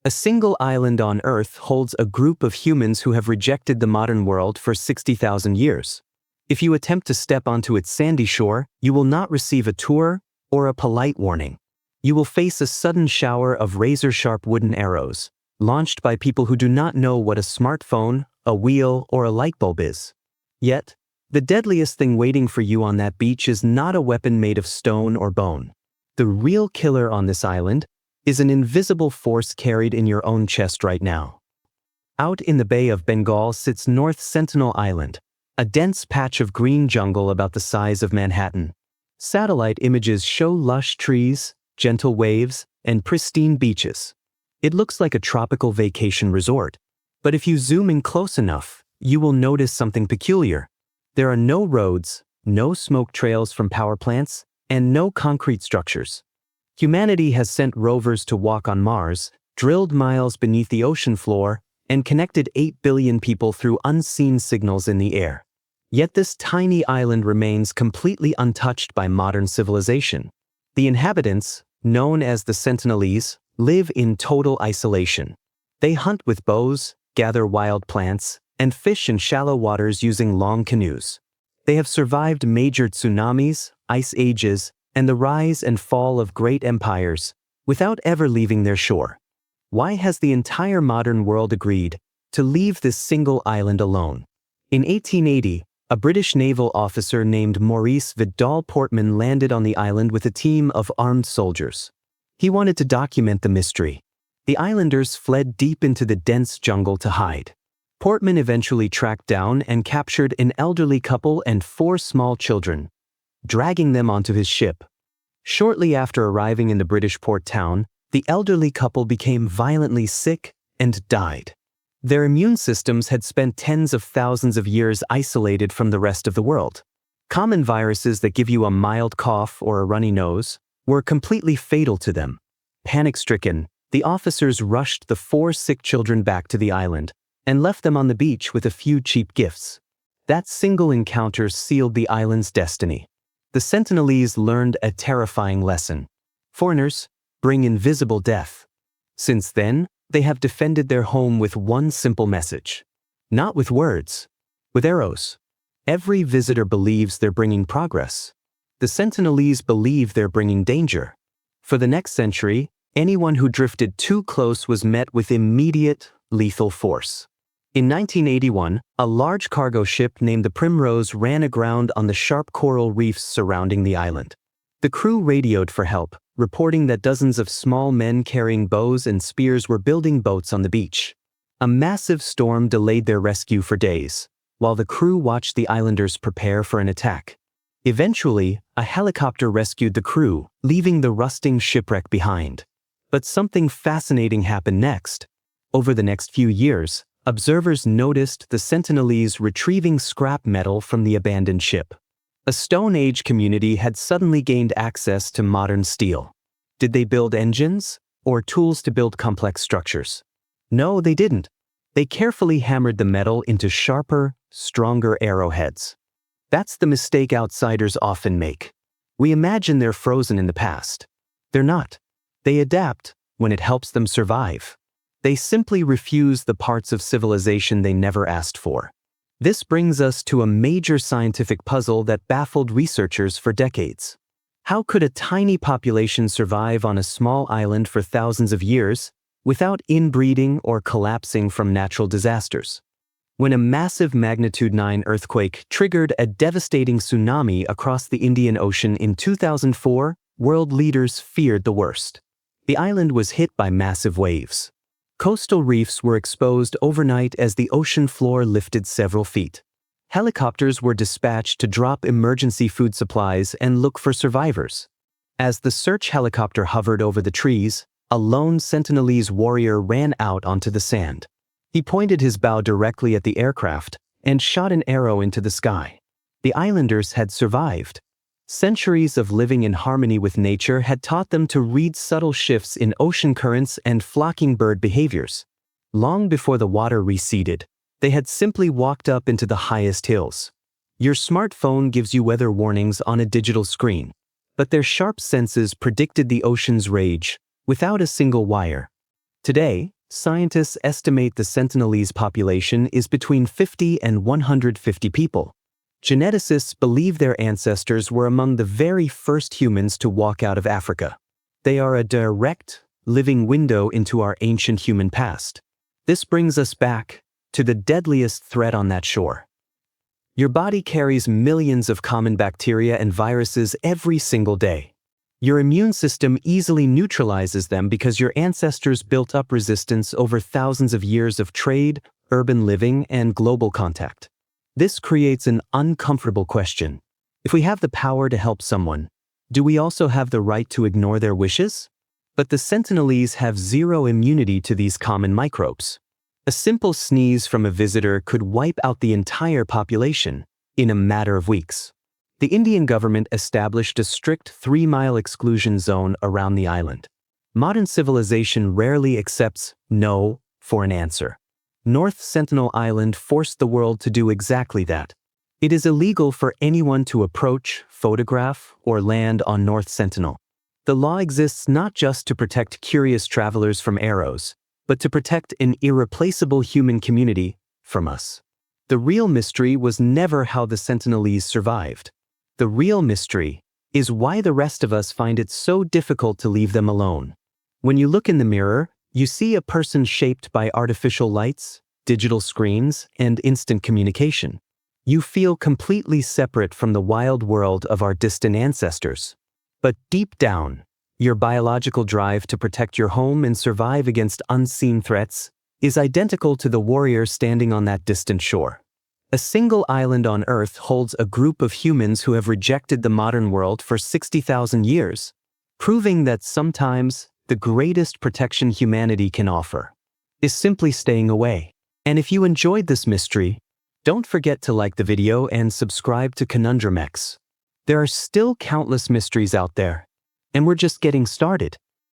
A single island on Earth holds a group of humans who have rejected the modern world for 60,000 years. If you attempt to step onto its sandy shore, you will not receive a tour or a polite warning. You will face a sudden shower of razor-sharp wooden arrows, launched by people who do not know what a smartphone, a wheel, or a light bulb is. Yet, the deadliest thing waiting for you on that beach is not a weapon made of stone or bone. The real killer on this island is an invisible force carried in your own chest right now. Out in the Bay of Bengal sits North Sentinel Island, a dense patch of green jungle about the size of Manhattan. Satellite images show lush trees, gentle waves, and pristine beaches. It looks like a tropical vacation resort. But if you zoom in close enough, you will notice something peculiar. There are no roads, no smoke trails from power plants, and no concrete structures. Humanity has sent rovers to walk on Mars, drilled miles beneath the ocean floor, and connected 8 billion people through unseen signals in the air. Yet this tiny island remains completely untouched by modern civilization. The inhabitants, known as the Sentinelese, live in total isolation. They hunt with bows, gather wild plants, and fish in shallow waters using long canoes. They have survived major tsunamis, ice ages, and the rise and fall of great empires without ever leaving their shore. Why has the entire modern world agreed to leave this single island alone? In 1880, a British naval officer named Maurice Vidal Portman landed on the island with a team of armed soldiers. He wanted to document the mystery. The islanders fled deep into the dense jungle to hide. Portman eventually tracked down and captured an elderly couple and 4 small children, dragging them onto his ship. Shortly after arriving in the British port town, the elderly couple became violently sick and died. Their immune systems had spent tens of thousands of years isolated from the rest of the world. Common viruses that give you a mild cough or a runny nose were completely fatal to them. Panic-stricken, the officers rushed the 4 sick children back to the island and left them on the beach with a few cheap gifts. That single encounter sealed the island's destiny. The Sentinelese learned a terrifying lesson. Foreigners bring invisible death. Since then, they have defended their home with one simple message. Not with words, with arrows. Every visitor believes they're bringing progress. The Sentinelese believe they're bringing danger. For the next century, anyone who drifted too close was met with immediate, lethal force. In 1981, a large cargo ship named the Primrose ran aground on the sharp coral reefs surrounding the island. The crew radioed for help, reporting that dozens of small men carrying bows and spears were building boats on the beach. A massive storm delayed their rescue for days, while the crew watched the islanders prepare for an attack. Eventually, a helicopter rescued the crew, leaving the rusting shipwreck behind. But something fascinating happened next. Over the next few years, observers noticed the Sentinelese retrieving scrap metal from the abandoned ship. A Stone Age community had suddenly gained access to modern steel. Did they build engines or tools to build complex structures? No, they didn't. They carefully hammered the metal into sharper, stronger arrowheads. That's the mistake outsiders often make. We imagine they're frozen in the past. They're not. They adapt when it helps them survive. They simply refuse the parts of civilization they never asked for. This brings us to a major scientific puzzle that baffled researchers for decades. How could a tiny population survive on a small island for thousands of years without inbreeding or collapsing from natural disasters? When a massive magnitude 9 earthquake triggered a devastating tsunami across the Indian Ocean in 2004, world leaders feared the worst. The island was hit by massive waves. Coastal reefs were exposed overnight as the ocean floor lifted several feet. Helicopters were dispatched to drop emergency food supplies and look for survivors. As the search helicopter hovered over the trees, a lone Sentinelese warrior ran out onto the sand. He pointed his bow directly at the aircraft and shot an arrow into the sky. The islanders had survived. Centuries of living in harmony with nature had taught them to read subtle shifts in ocean currents and flocking bird behaviors. Long before the water receded, they had simply walked up into the highest hills. Your smartphone gives you weather warnings on a digital screen, but their sharp senses predicted the ocean's rage without a single wire. Today, Scientists estimate the Sentinelese population is between 50 and 150 people. Geneticists believe their ancestors were among the very first humans to walk out of Africa. They are a direct, living window into our ancient human past. This brings us back to the deadliest threat on that shore. Your body carries millions of common bacteria and viruses every single day. Your immune system easily neutralizes them because your ancestors built up resistance over thousands of years of trade, urban living, and global contact. This creates an uncomfortable question. If we have the power to help someone, do we also have the right to ignore their wishes? But the Sentinelese have zero immunity to these common microbes. A simple sneeze from a visitor could wipe out the entire population in a matter of weeks. The Indian government established a strict 3-mile exclusion zone around the island. Modern civilization rarely accepts no for an answer. North Sentinel Island forced the world to do exactly that. It is illegal for anyone to approach, photograph, or land on North Sentinel. The law exists not just to protect curious travelers from arrows, but to protect an irreplaceable human community from us. The real mystery was never how the Sentinelese survived. The real mystery is why the rest of us find it so difficult to leave them alone. When you look in the mirror, you see a person shaped by artificial lights, digital screens, and instant communication. You feel completely separate from the wild world of our distant ancestors. But deep down, your biological drive to protect your home and survive against unseen threats is identical to the warrior standing on that distant shore. A single island on Earth holds a group of humans who have rejected the modern world for 60,000 years, proving that sometimes the greatest protection humanity can offer is simply staying away. And if you enjoyed this mystery, don't forget to like the video and subscribe to ConundrumX. There are still countless mysteries out there, and we're just getting started.